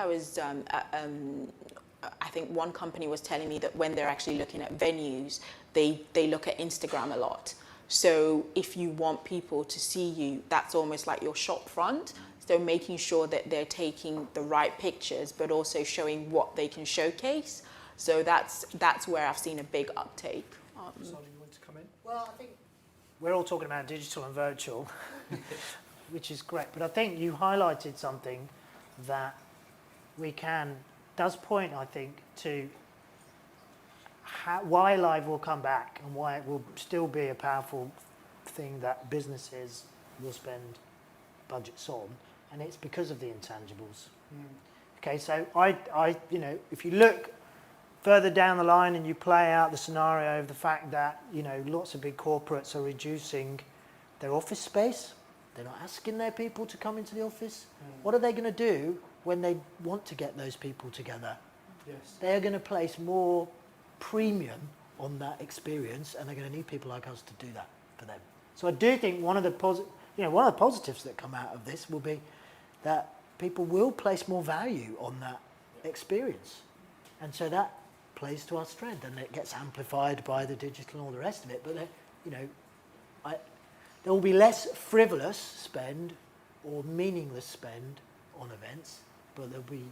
one company was telling me that when they're actually looking at venues, they look at Instagram a lot. So if you want people to see you, that's almost like your shop front. So making sure that they're taking the right pictures, but also showing what they can showcase. So that's where I've seen a big uptake. Sorry, you want to come in? Well, I think we're all talking about digital and virtual, which is great. But I think you highlighted something that does point, I think, to why live will come back and why it will still be a powerful thing that businesses will spend budgets on, and it's because of the intangibles. Okay, so I if you look further down the line and you play out the scenario of the fact that lots of big corporates are reducing their office space, they're not asking their people to come into the office. What are they going to do when they want to get those people together? Yes. They're going to place more premium on that experience, and they're going to need people like us to do that for them. So I do think one of the positives that come out of this will be that people will place more value on that experience, and so that plays to our strength, and it gets amplified by the digital and all the rest of it. But there will be less frivolous spend or meaningless spend on events, but there'll be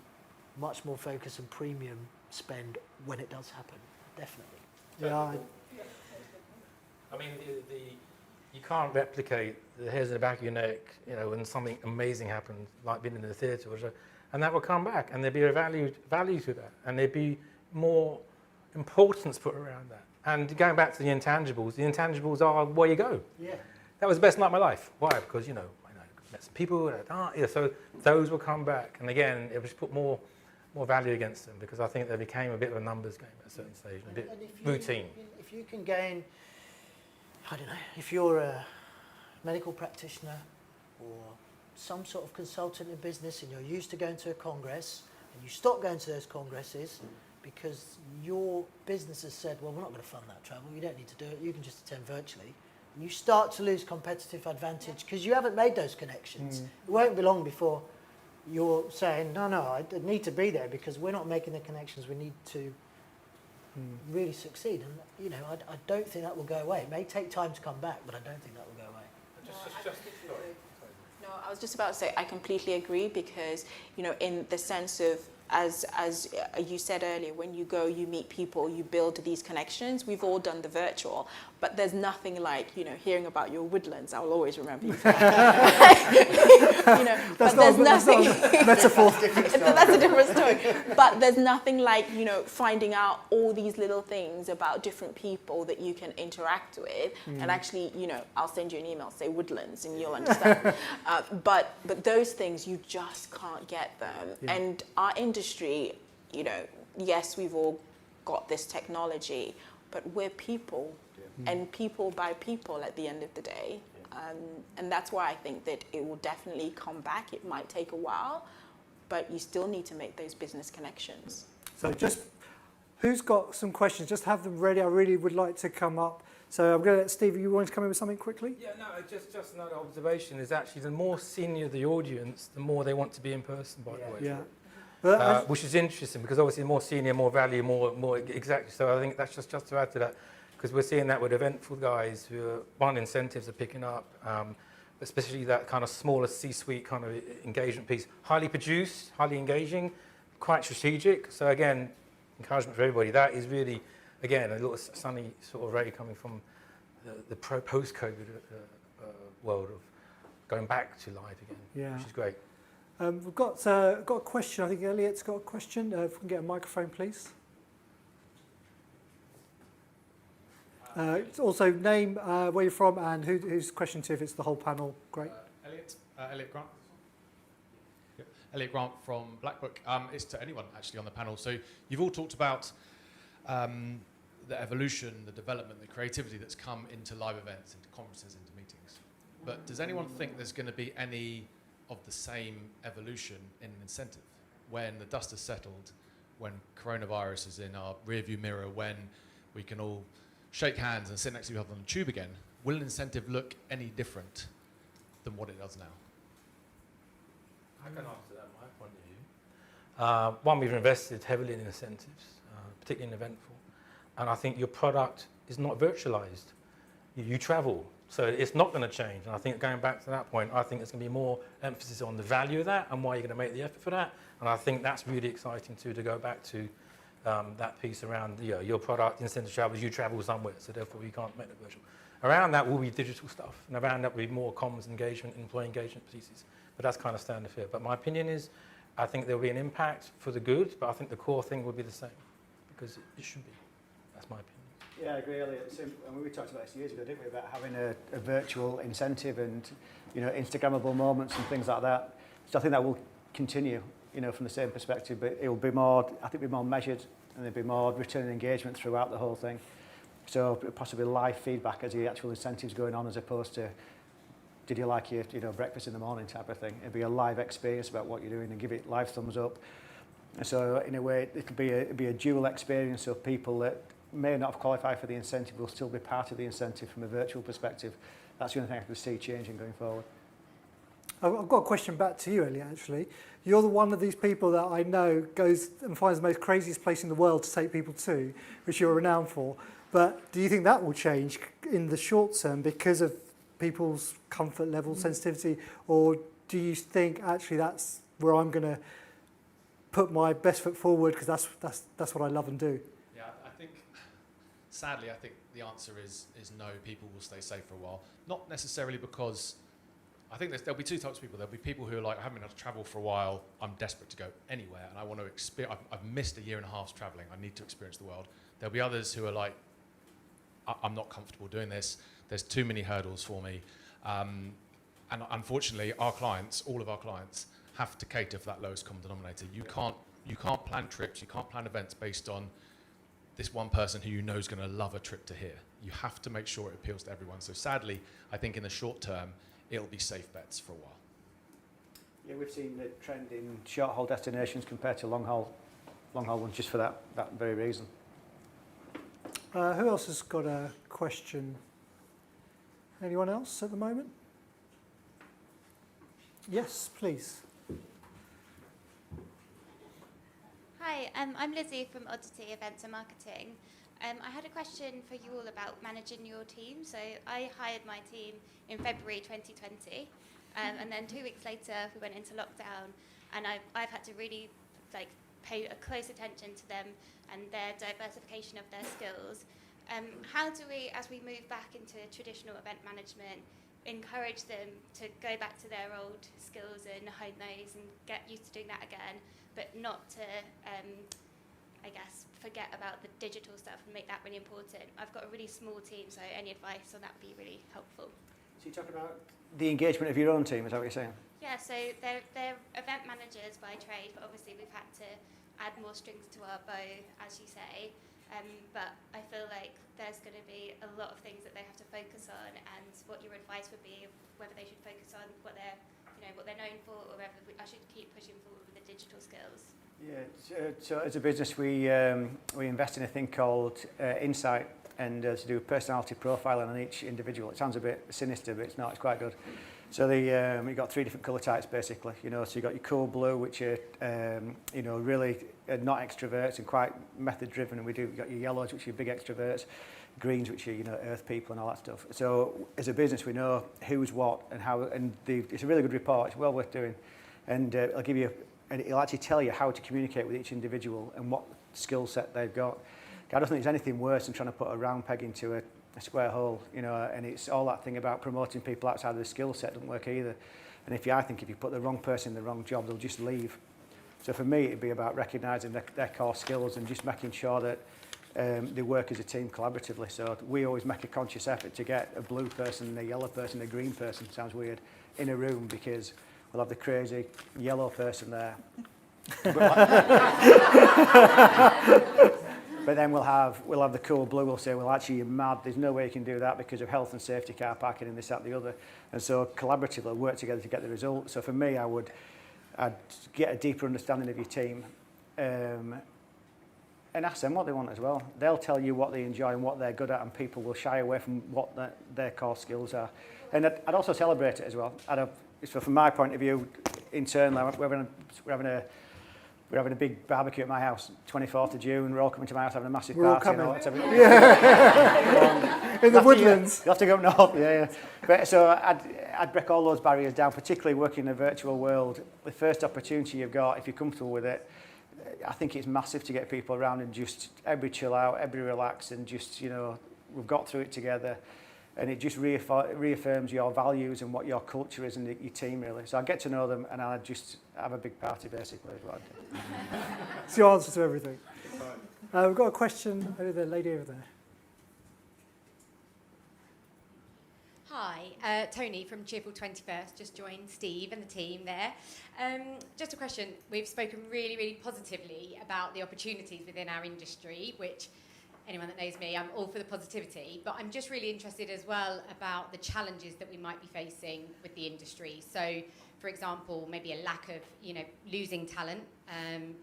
much more focus and premium spend when it does happen. Definitely. Yeah. I mean, you can't replicate the hairs in the back of your neck, when something amazing happens, like being in the theatre, and that will come back, and there'd be a value to that, and there'd be more importance put around that. And going back to the intangibles are where you go. Yeah. That was the best night of my life. Why? Because, I met some people, so those will come back. And again, it was put more value against them, because I think they became a bit of a numbers game at a certain stage, and a bit routine. If you can gain, I don't know, if you're a medical practitioner or some sort of consultant in business and you're used to going to a congress and you stop going to those congresses because your business has said, well, we're not going to fund that travel, you don't need to do it, you can just attend virtually. And you start to lose competitive advantage because you haven't made those connections. It won't be long before you're saying, no, I need to be there because we're not making the connections we need to really succeed. And, I don't think that will go away. It may take time to come back, but I don't think that will go away. No, I was just about to say I completely agree, because in the sense of, as you said earlier, when you go, you meet people, you build these connections. We've all done the virtual, but there's nothing like hearing about your woodlands. I'll always remember you. But there's nothing. Metaphor. That's a different story. But there's nothing like finding out all these little things about different people that you can interact with, and actually I'll send you an email, say woodlands, and you'll understand. But those things you just can't get them, and our industry, yes, we've all got this technology, but we're people, and people by people at the end of the day. And that's why I think that it will definitely come back. It might take a while, but you still need to make those business connections. So who's got some questions? Just have them ready. I really would like to come up. So I'm going to let Steve, you want to come in with something quickly? Yeah, no, just another observation is actually the more senior the audience, the more they want to be in person, by the way. Yeah. Which is interesting, because obviously more senior, more value, more exactly. So I think that's just to add to that, because we're seeing that with eventful guys who are, one, incentives are picking up, especially that kind of smaller C-suite kind of engagement piece. Highly produced, highly engaging, quite strategic. So again, encouragement for everybody. That is really, again, a little sunny sort of ray coming from the post-COVID world of going back to live again, which is great. We've got a question. I think Elliot's got a question. If we can get a microphone, please. Also, name, where you're from, and who's question to. If it's the whole panel, great. Elliot Grant. Yep. Elliot Grant from Black Book. It's to anyone actually on the panel. So you've all talked about the evolution, the development, the creativity that's come into live events, into conferences, into meetings. But does anyone think there's going to be any of the same evolution in an incentive when the dust has settled, when coronavirus is in our rearview mirror, when we can all shake hands and sit next to each other on the tube again? Will an incentive look any different than what it does now? I can answer that from my point of view. One, we've invested heavily in incentives, particularly in Eventful, and I think your product is not virtualized. You travel, so it's not going to change. And I think going back to that point, I think there's going to be more emphasis on the value of that and why you're going to make the effort for that. And I think that's really exciting too, to go back to that piece around your product, incentive travels, you travel somewhere, so therefore you can't make the virtual. Around that will be digital stuff, and around that will be more comms engagement, employee engagement pieces. But that's kind of standard fare. But my opinion is, I think there will be an impact for the good, but I think the core thing will be the same, because it should be. That's my opinion. Yeah, I agree, Elliot. So, we talked about this years ago, didn't we, about having a virtual incentive and, Instagrammable moments and things like that. So I think that will continue, from the same perspective, but it will be more, I think, more measured, and there'll be more return on engagement throughout the whole thing. So possibly live feedback as the actual incentives going on, as opposed to, did you like your, breakfast in the morning type of thing. It'll be a live experience about what you're doing and give it live thumbs up. And so in a way, it'll be a dual experience of people that may not have qualified for the incentive will still be part of the incentive from a virtual perspective. That's the only thing I could see changing going forward. I've got a question back to you, Elliot, actually. You're the one of these people that I know goes and finds the most craziest place in the world to take people to, which you're renowned for. But do you think that will change in the short term because of people's comfort level, sensitivity, or do you think actually that's where I'm going to put my best foot forward because that's what I love and do? Yeah, I think, sadly, I think the answer is no, people will stay safe for a while. Not necessarily because, I think there'll be two types of people. There'll be people who are like, I haven't been able to travel for a while, I'm desperate to go anywhere, and I want to experience, I've missed a year and a half's travelling, I need to experience the world. There'll be others who are like, I'm not comfortable doing this, there's too many hurdles for me. And unfortunately, our clients, all of our clients, have to cater for that lowest common denominator. You can't plan trips, you can't plan events based on this one person who you know is going to love a trip to here. You have to make sure it appeals to everyone. So sadly, I think in the short term, it'll be safe bets for a while. Yeah, we've seen the trend in short-haul destinations compared to long-haul ones just for that very reason. Who else has got a question? Anyone else at the moment? Yes, please. Hi, I'm Lizzie from Oddity Events and Marketing. I had a question for you all about managing your team. So I hired my team in February 2020, and then 2 weeks later we went into lockdown, and I've had to really pay a close attention to them and their diversification of their skills. How do we, as we move back into traditional event management, encourage them to go back to their old skills and hone those and get used to doing that again, but not to, I guess, forget about the digital stuff and make that really important? I've got a really small team, so any advice on that would be really helpful. So you're talking about the engagement of your own team, is that what you're saying? Yeah, so they're event managers by trade, but obviously we've had to add more strings to our bow, as you say. But I feel like there's going to be a lot of things that they have to focus on, and what your advice would be, whether they should focus on what they're known for, or whether I should keep pushing forward with the digital skills. Yeah, so as a business, we invest in a thing called Insight, and to do personality profiling on each individual. It sounds a bit sinister, but it's not. It's quite good. So you've got 3 different colour types basically. So you've got your cool blue, which are really not extroverts and quite method driven, and you've got your yellows, which are big extroverts, greens, which are earth people and all that stuff. So as a business, we know who's what and how, and it's a really good report. It's well worth doing, and it'll actually tell you how to communicate with each individual and what skill set they've got. I don't think there's anything worse than trying to put a round peg into a square hole, and it's all that thing about promoting people outside of the skill set doesn't work either. And I think if you put the wrong person in the wrong job, they'll just leave. So for me, it'd be about recognising their core skills and just making sure that they work as a team collaboratively. So we always make a conscious effort to get a blue person, a yellow person, a green person, sounds weird, in a room, because we'll have the crazy yellow person there. But then we'll have the cool blue. We'll say, well, actually, you're mad. There's no way you can do that because of health and safety, car parking, and this, that, the other. And so collaboratively work together to get the result. So for me, I'd get a deeper understanding of your team, and ask them what they want as well. They'll tell you what they enjoy and what they're good at, and people will shy away from what their core skills are. And I'd also celebrate it as well. So from my point of view, internally, we're having a big barbecue at my house, 24th of June. We're all coming to my house having a massive party. We're all coming. Yeah. In the woodlands. You'll have to go up north, yeah. But so I'd break all those barriers down, particularly working in a virtual world. The first opportunity you've got, if you're comfortable with it, I think it's massive to get people around and just everybody chill out, everybody relax, and just, we've got through it together. And it just reaffirms your values and what your culture is and your team, really. So I get to know them, and I just have a big party, basically, is what I do. It's your answer to everything. We've got a question over there, lady over there. Hi, Tony from Cheerful 21st, just joined Steve and the team there. Just a question. We've spoken really, really positively about the opportunities within our industry, which anyone that knows me, I'm all for the positivity, but I'm just really interested as well about the challenges that we might be facing with the industry. So, for example, maybe a lack of, losing talent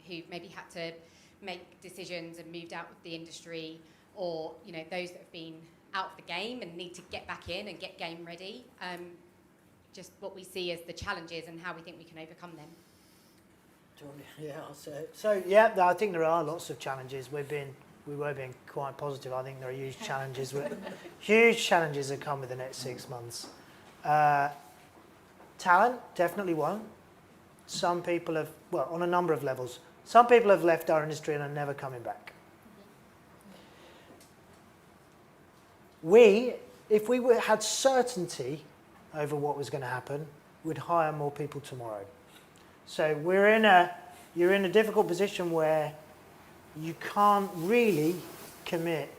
who maybe had to make decisions and moved out of the industry, or those that have been out of the game and need to get back in and get game ready. Just what we see as the challenges and how we think we can overcome them. Yeah, I'll say it. So yeah, I think there are lots of challenges. We were being quite positive. I think there are huge challenges. Huge challenges that come with the next 6 months. Talent, definitely one. Some people have, well, on a number of levels, some people have left our industry and are never coming back. If we had certainty over what was going to happen, we'd hire more people tomorrow. So you're in a difficult position where you can't really commit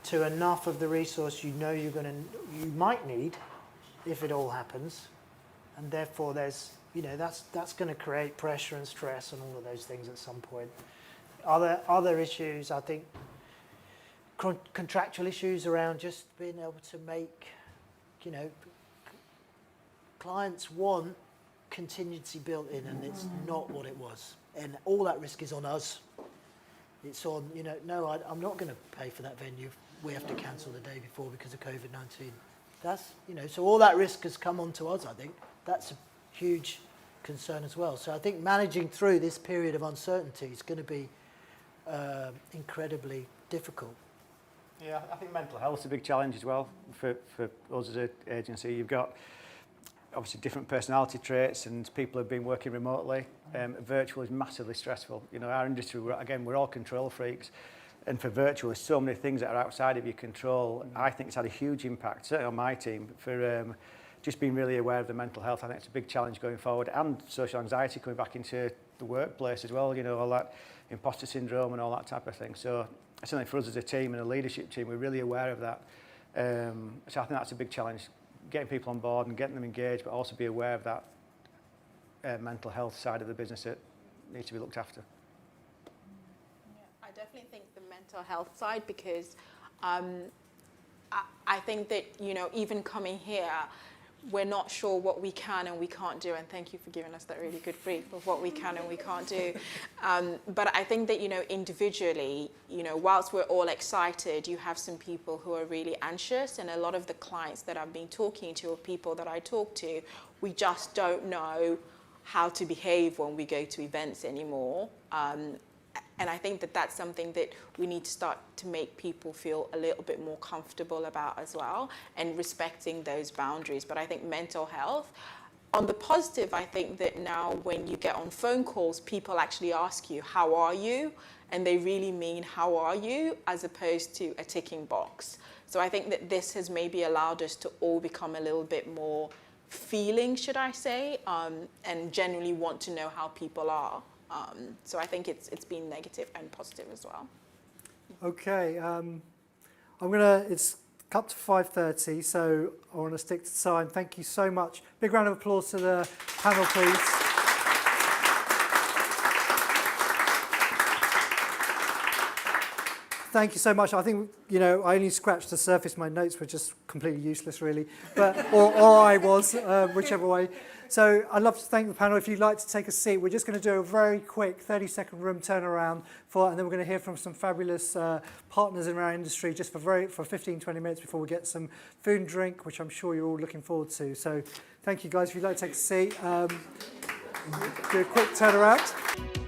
to enough of the resource you might need if it all happens, and therefore that's going to create pressure and stress and all of those things at some point. Other issues, I think, contractual issues around just being able to make, clients want contingency built in, and it's not what it was, and all that risk is on us. It's on, no, I'm not going to pay for that venue. We have to cancel the day before because of COVID-19. That's, so all that risk has come onto us, I think. That's a huge concern as well. So I think managing through this period of uncertainty is going to be incredibly difficult. Yeah, I think mental health is a big challenge as well for us as an agency. You've got obviously different personality traits, and people have been working remotely. Virtual is massively stressful. Our industry, we're all control freaks, and for virtual, there's so many things that are outside of your control. I think it's had a huge impact, certainly on my team, for just being really aware of the mental health. I think it's a big challenge going forward, and social anxiety coming back into the workplace as well. All that imposter syndrome and all that type of thing. So certainly for us as a team and a leadership team, we're really aware of that. So I think that's a big challenge, getting people on board and getting them engaged, but also be aware of that mental health side of the business that needs to be looked after. Yeah, I definitely think the mental health side, because I think that, even coming here, we're not sure what we can and we can't do, and thank you for giving us that really good brief of what we can and we can't do. But I think that, individually, whilst we're all excited, you have some people who are really anxious, and a lot of the clients that I've been talking to, or people that I talk to, we just don't know how to behave when we go to events anymore. And I think that that's something that we need to start to make people feel a little bit more comfortable about as well, and respecting those boundaries. But I think mental health, on the positive, I think that now when you get on phone calls, people actually ask you, how are you? And they really mean, how are you? As opposed to a ticking box. So I think that this has maybe allowed us to all become a little bit more feeling, should I say, and genuinely want to know how people are. So I think it's been negative and positive as well. Okay, it's up to 5:30, so I want to stick to time. Thank you so much. Big round of applause to the panel, please. Thank you so much. I think, I only scratched the surface. My notes were just completely useless, really. But or I was, whichever way. So I'd love to thank the panel. If you'd like to take a seat, we're just going to do a very quick 30-second room turnaround, and then we're going to hear from some fabulous partners in our industry just for 15-20 minutes before we get some food and drink, which I'm sure you're all looking forward to. So thank you, guys. If you'd like to take a seat, do a quick turnaround.